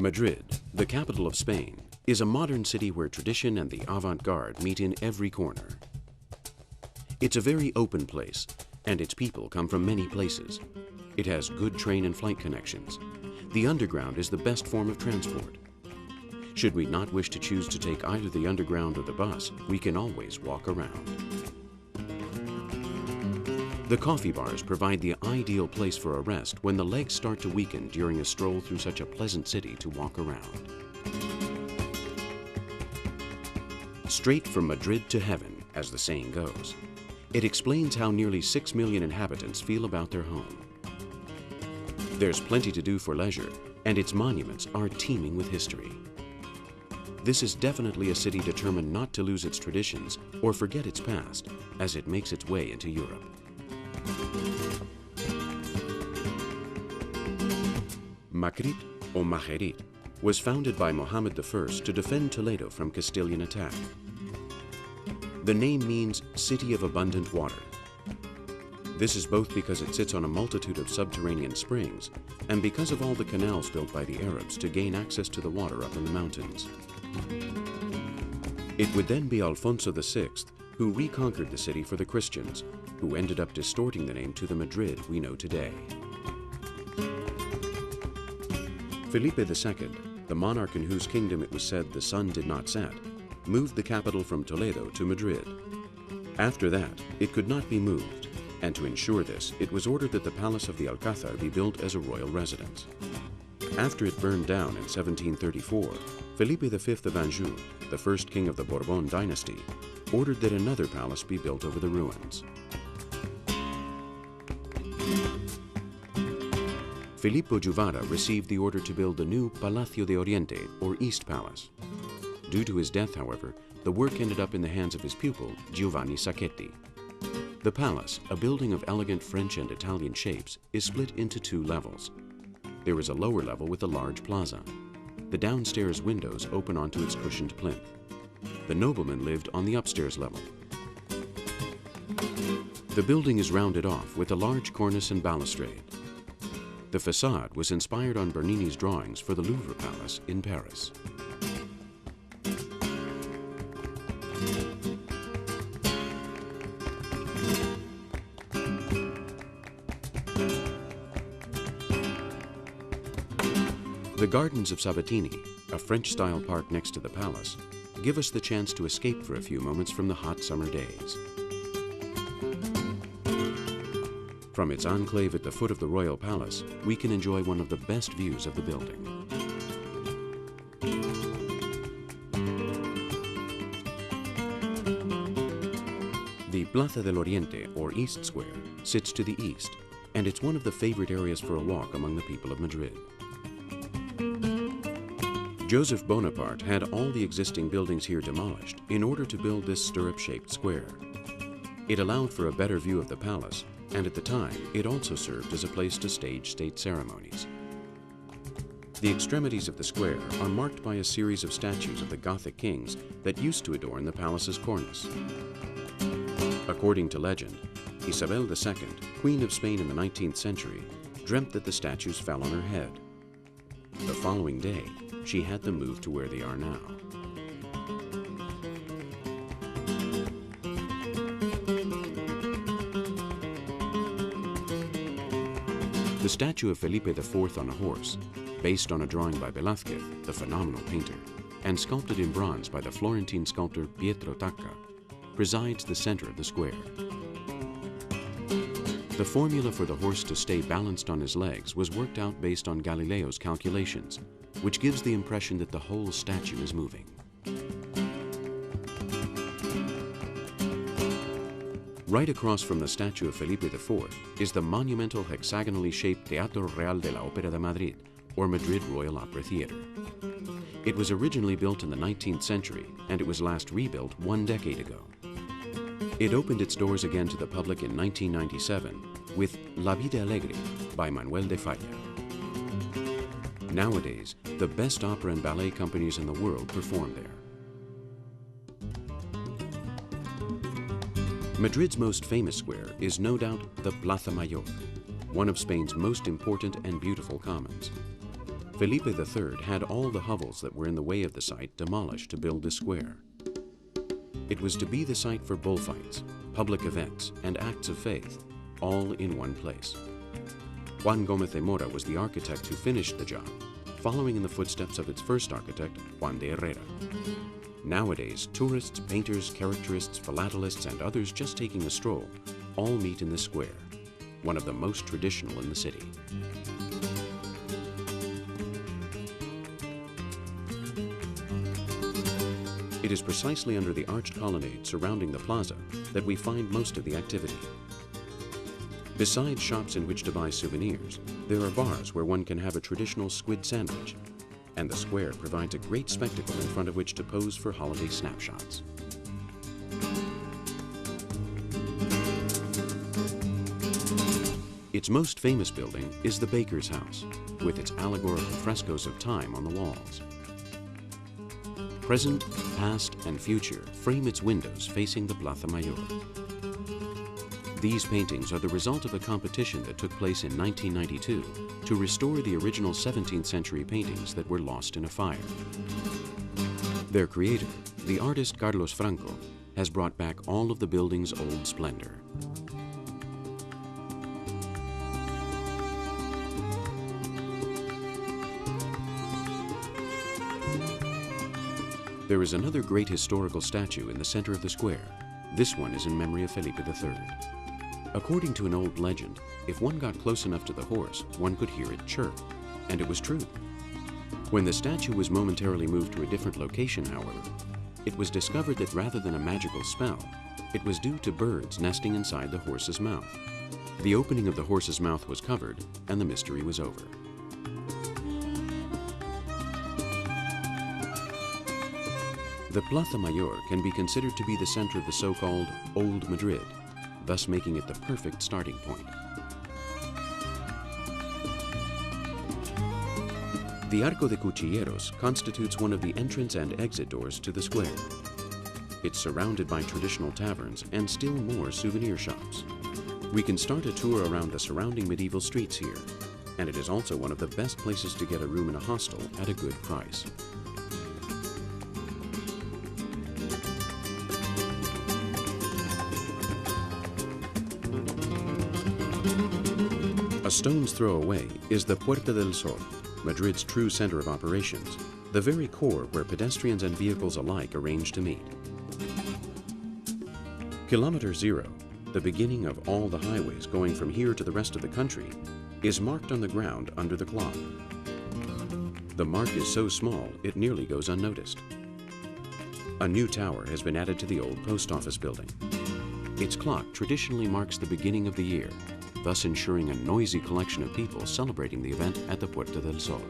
Madrid, the capital of Spain, is a modern city where tradition and the avant-garde meet in every corner. It's a very open place, and its people come from many places. It has good train and flight connections. The underground is the best form of transport. Should we not wish to choose to take either the underground or the bus, we can always walk around. The coffee bars provide the ideal place for a rest when the legs start to weaken during a stroll through such a pleasant city to walk around. Straight from Madrid to heaven, as the saying goes. It explains how nearly 6 million inhabitants feel about their home. There's plenty to do for leisure, and its monuments are teeming with history. This is definitely a city determined not to lose its traditions or forget its past as it makes its way into Europe. Madrid, or Madrid, was founded by Mohammed I to defend Toledo from Castilian attack. The name means City of Abundant Water. This is both because it sits on a multitude of subterranean springs and because of all the canals built by the Arabs to gain access to the water up in the mountains. It would then be Alfonso VI who reconquered the city for the Christians, who ended up distorting the name to the Madrid we know today. Felipe II, the monarch in whose kingdom it was said the sun did not set, moved the capital from Toledo to Madrid. After that, it could not be moved, and to ensure this, it was ordered that the Palace of the Alcázar be built as a royal residence. After it burned down in 1734, Felipe V of Anjou, the first king of the Bourbon dynasty, ordered that another palace be built over the ruins. Filippo Juvara received the order to build the new Palacio de Oriente, or East Palace. Due to his death, however, the work ended up in the hands of his pupil, Giovanni Sacchetti. The palace, a building of elegant French and Italian shapes, is split into 2 levels. There is a lower level with a large plaza. The downstairs windows open onto its cushioned plinth. The nobleman lived on the upstairs level. The building is rounded off with a large cornice and balustrade. The facade was inspired on Bernini's drawings for the Louvre Palace in Paris. The Gardens of Sabatini, a French-style park next to the palace, give us the chance to escape for a few moments from the hot summer days. From its enclave at the foot of the royal palace, we can enjoy one of the best views of the building. The Plaza del Oriente, or East Square, sits to the east, and it's one of the favorite areas for a walk among the people of Madrid. Joseph Bonaparte had all the existing buildings here demolished in order to build this stirrup-shaped square. It allowed for a better view of the palace, and at the time, it also served as a place to stage state ceremonies. The extremities of the square are marked by a series of statues of the Gothic kings that used to adorn the palace's cornice. According to legend, Isabel II, Queen of Spain in the 19th century, dreamt that the statues fell on her head. The following day, she had them moved to where they are now. The statue of Felipe IV on a horse, based on a drawing by Velázquez, the phenomenal painter, and sculpted in bronze by the Florentine sculptor Pietro Tacca, presides the center of the square. The formula for the horse to stay balanced on his legs was worked out based on Galileo's calculations, which gives the impression that the whole statue is moving. Right across from the statue of Felipe IV is the monumental hexagonally shaped Teatro Real de la Ópera de Madrid, or Madrid Royal Opera Theatre. It was originally built in the 19th century, and it was last rebuilt 1 decade ago. It opened its doors again to the public in 1997 with La Vida Alegre by Manuel de Falla. Nowadays, the best opera and ballet companies in the world perform there. Madrid's most famous square is no doubt the Plaza Mayor, one of Spain's most important and beautiful commons. Felipe III had all the hovels that were in the way of the site demolished to build this square. It was to be the site for bullfights, public events, and acts of faith, all in one place. Juan Gómez de Mora was the architect who finished the job, following in the footsteps of its first architect, Juan de Herrera. Nowadays, tourists, painters, characterists, philatelists, and others just taking a stroll all meet in this square, one of the most traditional in the city. It is precisely under the arched colonnade surrounding the plaza that we find most of the activity. Besides shops in which to buy souvenirs, there are bars where one can have a traditional squid sandwich, and the square provides a great spectacle in front of which to pose for holiday snapshots. Its most famous building is the Baker's House, with its allegorical frescoes of time on the walls. Present, past, and future frame its windows facing the Plaza Mayor. These paintings are the result of a competition that took place in 1992 to restore the original 17th century paintings that were lost in a fire. Their creator, the artist Carlos Franco, has brought back all of the building's old splendor. There is another great historical statue in the center of the square. This one is in memory of Felipe III. According to an old legend, if one got close enough to the horse, one could hear it chirp, and it was true. When the statue was momentarily moved to a different location, however, it was discovered that rather than a magical spell, it was due to birds nesting inside the horse's mouth. The opening of the horse's mouth was covered, and the mystery was over. The Plaza Mayor can be considered to be the center of the so-called Old Madrid, thus making it the perfect starting point. The Arco de Cuchilleros constitutes one of the entrance and exit doors to the square. It's surrounded by traditional taverns and still more souvenir shops. We can start a tour around the surrounding medieval streets here, and it is also one of the best places to get a room in a hostel at a good price. A stone's throw away is the Puerta del Sol, Madrid's true center of operations, the very core where pedestrians and vehicles alike arrange to meet. Kilometer Zero, the beginning of all the highways going from here to the rest of the country, is marked on the ground under the clock. The mark is so small it nearly goes unnoticed. A new tower has been added to the old post office building. Its clock traditionally marks the beginning of the year, thus ensuring a noisy collection of people celebrating the event at the Puerta del Sol.